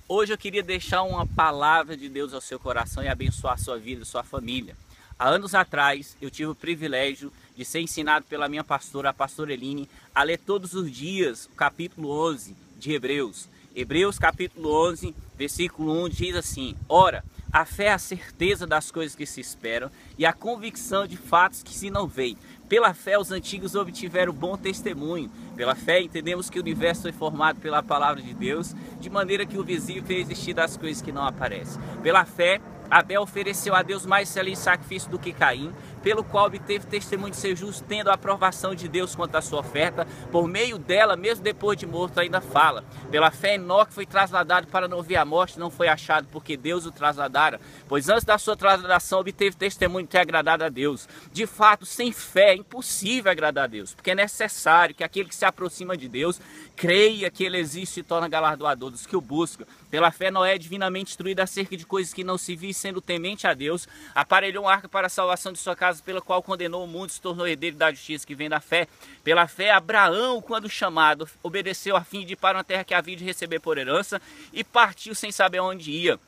Hoje eu queria deixar uma palavra de Deus ao seu coração e abençoar a sua vida, a sua família. Há anos atrás eu tive o privilégio de ser ensinado pela minha pastora, a pastora Eline, a ler todos os dias o capítulo 11 de Hebreus. Hebreus capítulo 11, versículo 1 diz assim: Ora, a fé é a certeza das coisas que se esperam e a convicção de fatos que se não veem. Pela fé os antigos obtiveram bom testemunho. Pela fé entendemos que o universo foi formado pela palavra de Deus, de maneira que o visível fez existir das coisas que não aparecem. Pela fé Abel ofereceu a Deus mais excelente sacrifício do que Caim, pelo qual obteve testemunho de ser justo, tendo a aprovação de Deus quanto à sua oferta. Por meio dela, mesmo depois de morto, ainda fala. Pela fé Enoque foi trasladado para não ver a morte, não foi achado porque Deus o trasladara, pois antes da sua trasladação obteve testemunho de ter agradado a Deus. De fato, sem fé é impossível agradar a Deus, porque é necessário que aquele que se aproxima de Deus creia que ele existe e se torna galardoador dos que o buscam. Pela fé Noé, divinamente instruído acerca de coisas que não se viam, sendo temente a Deus, aparelhou um arca para a salvação de sua casa, pela qual condenou o mundo e se tornou herdeiro da justiça que vem da fé. Pela fé, Abraão, quando chamado, obedeceu a fim de ir para uma terra que havia de receber por herança e partiu sem saber onde ia.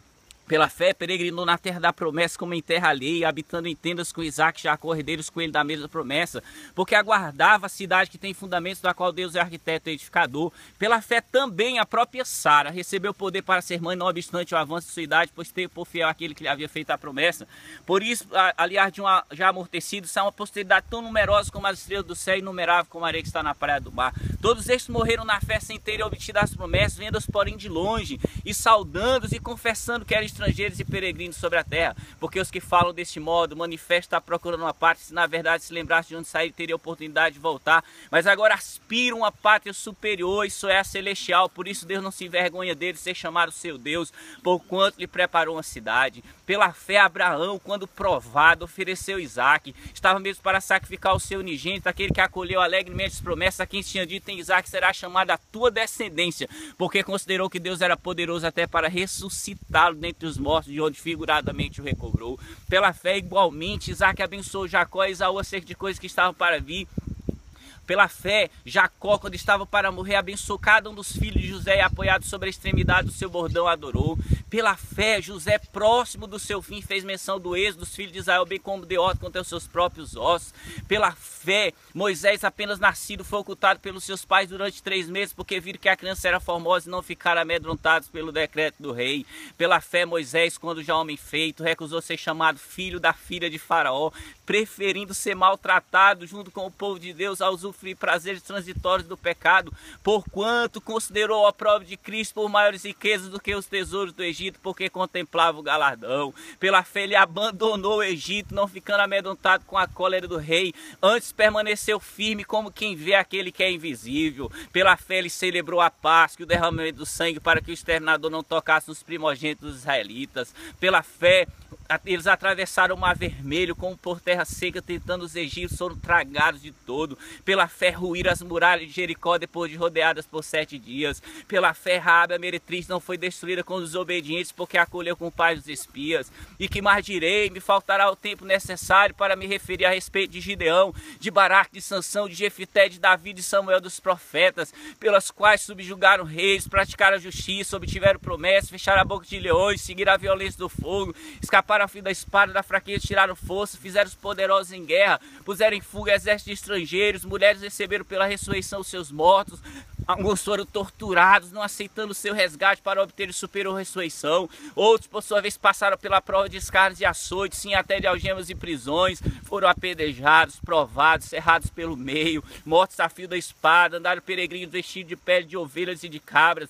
Pela fé, peregrinou na terra da promessa como em terra alheia, habitando em tendas com Isaac, Jacó, herdeiros com ele da mesma promessa, porque aguardava a cidade que tem fundamentos, da qual Deus é arquiteto e edificador. Pela fé também a própria Sara recebeu poder para ser mãe, não obstante o avanço de sua idade, pois teve por fiel aquele que lhe havia feito a promessa. Por isso, aliás de uma já amortecido, são uma posteridade tão numerosa como as estrelas do céu e inumerável como a areia que está na praia do mar. Todos estes morreram na fé sem terem obtido as promessas, vendo-as porém de longe, e saudando-os e confessando que eram estrangeiros e peregrinos sobre a terra, porque os que falam deste modo manifestam estar procurando uma pátria, se na verdade se lembrasse de onde sair teria oportunidade de voltar, mas agora aspiram a pátria superior, isso é a celestial. Por isso Deus não se envergonha dele ser chamado seu Deus, porquanto lhe preparou uma cidade. Pela fé Abraão, quando provado, ofereceu Isaac, estava mesmo para sacrificar o seu unigênito, aquele que acolheu alegremente as promessas, a quem tinha dito: em Isaac será chamada a tua descendência, porque considerou que Deus era poderoso até para ressuscitá-lo dentre os mortos, de onde figuradamente o recobrou. Pela fé igualmente Isaac abençoou Jacó e Esaú acerca de coisas que estavam para vir. Pela fé, Jacó, quando estava para morrer, abençoou cada um dos filhos de José e, apoiado sobre a extremidade do seu bordão, adorou. Pela fé, José, próximo do seu fim, fez menção do êxodo dos filhos de Israel, bem como de ordem contra os seus próprios ossos. Pela fé, Moisés, apenas nascido, foi ocultado pelos seus pais durante 3 meses, porque viram que a criança era formosa e não ficaram amedrontados pelo decreto do rei. Pela fé, Moisés, quando já homem feito, recusou ser chamado filho da filha de Faraó, preferindo ser maltratado junto com o povo de Deus a usufruir prazeres transitórios do pecado, porquanto considerou a prova de Cristo por maiores riquezas do que os tesouros do Egito, porque contemplava o galardão. Pela fé ele abandonou o Egito, não ficando amedrontado com a cólera do rei, antes permaneceu firme como quem vê aquele que é invisível. Pela fé ele celebrou a Páscoa e o derramamento do sangue, para que o exterminador não tocasse nos primogênitos dos israelitas. Pela fé eles atravessaram o Mar Vermelho como por terra seca, tentando os egípcios, foram tragados de todo. Pela fé ruíram as muralhas de Jericó depois de rodeadas por 7 dias. Pela fé Raabe a meretriz não foi destruída com os desobedientes, porque acolheu com paz os espias. E que mais direi? Me faltará o tempo necessário para me referir a respeito de Gideão, de Baraque, de Sansão, de Jefité, de Davi, de Samuel, dos profetas, pelas quais subjugaram reis, praticaram a justiça, obtiveram promessas, fecharam a boca de leões, seguiram a violência do fogo, escaparam ao fio da espada, da fraqueza tiraram força, fizeram os poderosos em guerra, puseram em fuga exércitos de estrangeiros, mulheres receberam pela ressurreição os seus mortos, alguns foram torturados, não aceitando o seu resgate para obter superior ressurreição. Outros, por sua vez, passaram pela prova de escarnes e açoites, sim, até de algemas e prisões, foram apedrejados, provados, cerrados pelo meio, mortos a fio da espada, andaram peregrinos vestidos de pele de ovelhas e de cabras,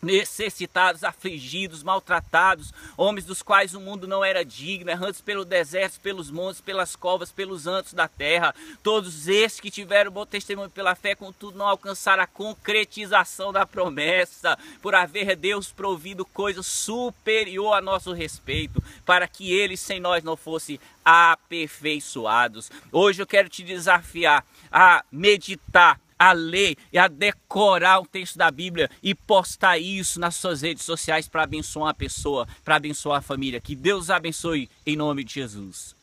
necessitados, afligidos, maltratados, homens dos quais o mundo não era digno, errantes pelo deserto, pelos montes, pelas covas, pelos antros da terra. Todos esses que tiveram bom testemunho pela fé, contudo não alcançaram a concretização da promessa, por haver Deus provido coisa superior a nosso respeito, para que eles sem nós não fossem aperfeiçoados. Hoje eu quero te desafiar a meditar, a ler e a decorar o texto da Bíblia e postar isso nas suas redes sociais para abençoar uma pessoa, para abençoar a família. Que Deus abençoe em nome de Jesus.